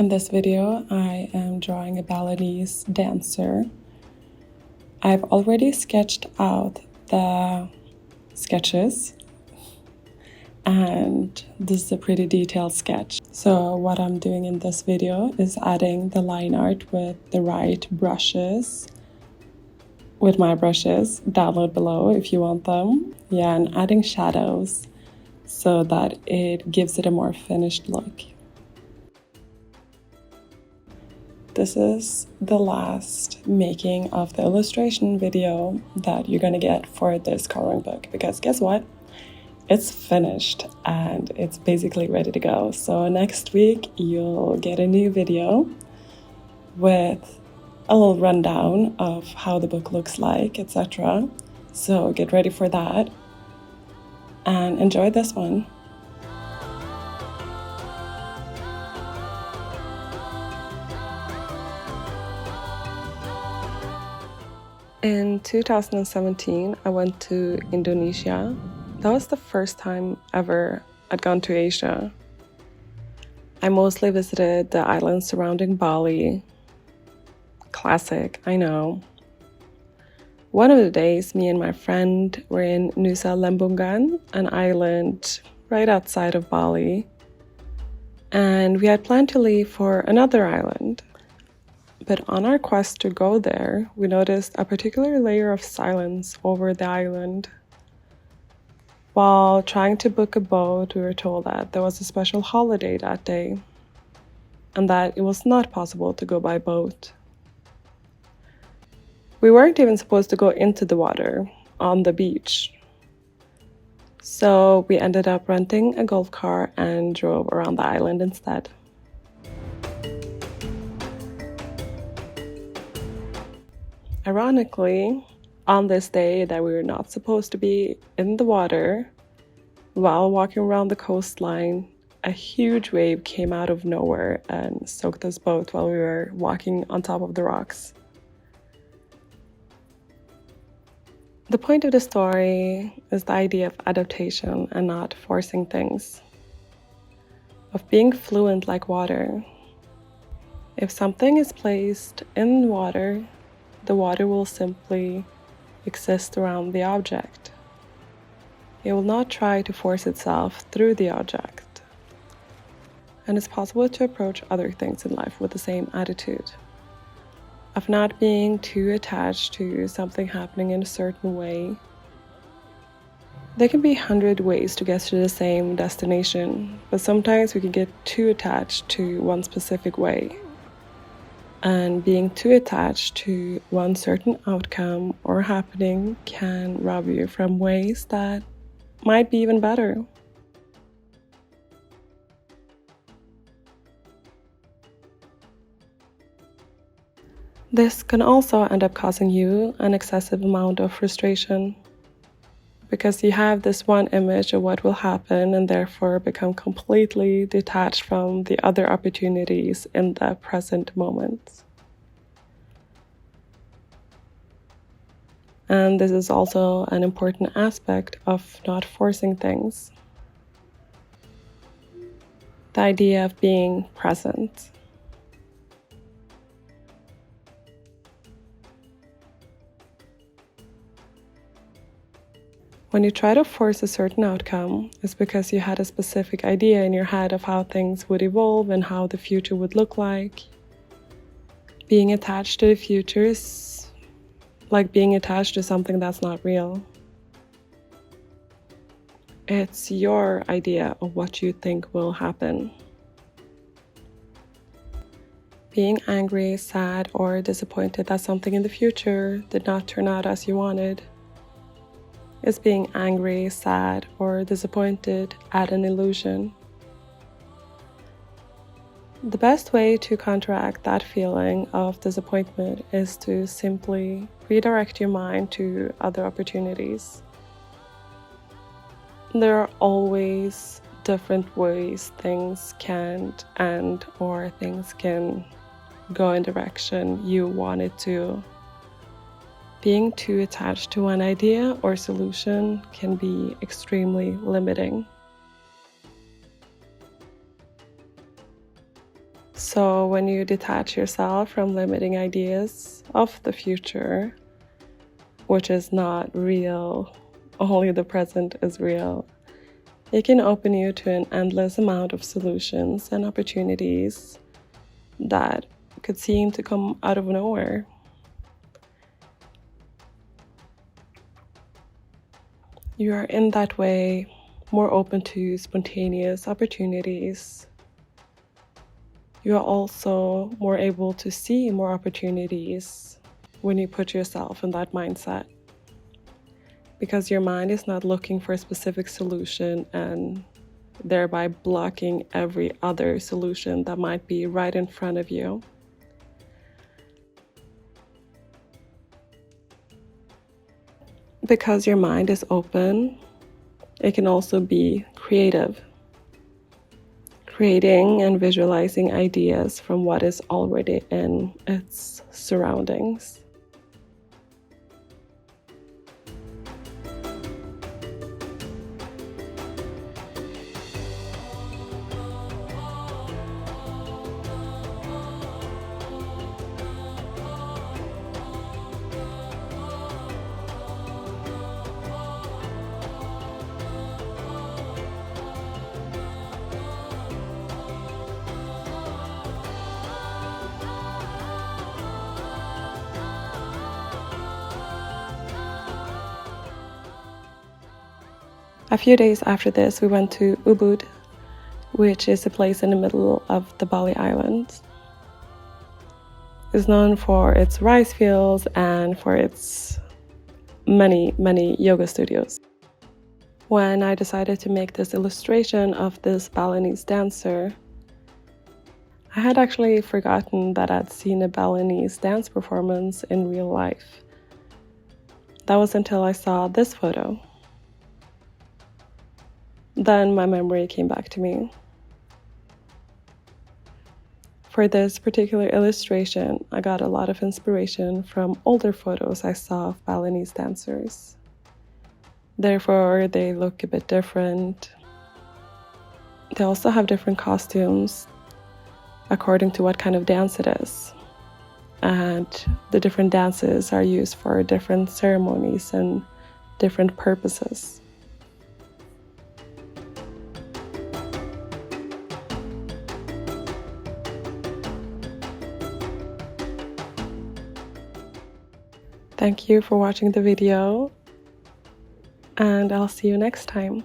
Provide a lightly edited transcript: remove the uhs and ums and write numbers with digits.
In this video, I am drawing a Balinese dancer. I've already sketched out the sketches, and this is a pretty detailed sketch. So what I'm doing in this video is adding the line art with the right brushes, with my brushes, download below if you want them. Yeah, and adding shadows so that it gives it a more finished look. This is the last making of the illustration video that you're gonna get for this coloring book, because guess what? It's finished and it's basically ready to go. So next week you'll get a new video with a little rundown of how the book looks like, etc. So get ready for that and enjoy this one. In 2017, I went to Indonesia. That was the first time ever I'd gone to Asia. I mostly visited the islands surrounding Bali. Classic, I know. One of the days, me and my friend were in Nusa Lembongan, an island right outside of Bali. And we had planned to leave for another island. But on our quest to go there, we noticed a particular layer of silence over the island. While trying to book a boat, we were told that there was a special holiday that day, and that it was not possible to go by boat. We weren't even supposed to go into the water on the beach. So we ended up renting a golf car and drove around the island instead. Ironically, on this day that we were not supposed to be in the water, while walking around the coastline, a huge wave came out of nowhere and soaked us both while we were walking on top of the rocks. The point of the story is the idea of adaptation and not forcing things, of being fluent like water. If something is placed in water, the water will simply exist around the object. It will not try to force itself through the object. And it's possible to approach other things in life with the same attitude, of not being too attached to something happening in a certain way. There can be 100 ways to get to the same destination, but sometimes we can get too attached to one specific way. And being too attached to one certain outcome or happening can rob you from ways that might be even better. This can also end up causing you an excessive amount of frustration, because you have this one image of what will happen and therefore become completely detached from the other opportunities in the present moment. And this is also an important aspect of not forcing things. The idea of being present. When you try to force a certain outcome, it's because you had a specific idea in your head of how things would evolve and how the future would look like. Being attached to the future is like being attached to something that's not real. It's your idea of what you think will happen. Being angry, sad, or disappointed that something in the future did not turn out as you wanted is being angry, sad, or disappointed at an illusion. The best way to counteract that feeling of disappointment is to simply redirect your mind to other opportunities. There are always different ways things can end, or things can go in direction you want it to. Being too attached to one idea or solution can be extremely limiting. So when you detach yourself from limiting ideas of the future, which is not real, only the present is real, it can open you to an endless amount of solutions and opportunities that could seem to come out of nowhere. You are in that way more open to spontaneous opportunities. You are also more able to see more opportunities when you put yourself in that mindset, because your mind is not looking for a specific solution and thereby blocking every other solution that might be right in front of you. Because your mind is open, it can also be creative, creating and visualizing ideas from what is already in its surroundings. A few days after this, we went to Ubud, which is a place in the middle of the Bali Islands. It's known for its rice fields and for its many yoga studios. When I decided to make this illustration of this Balinese dancer, I had actually forgotten that I'd seen a Balinese dance performance in real life. That was until I saw this photo. Then my memory came back to me. For this particular illustration, I got a lot of inspiration from older photos I saw of Balinese dancers. Therefore, they look a bit different. They also have different costumes according to what kind of dance it is. And the different dances are used for different ceremonies and different purposes. Thank you for watching the video, and I'll see you next time.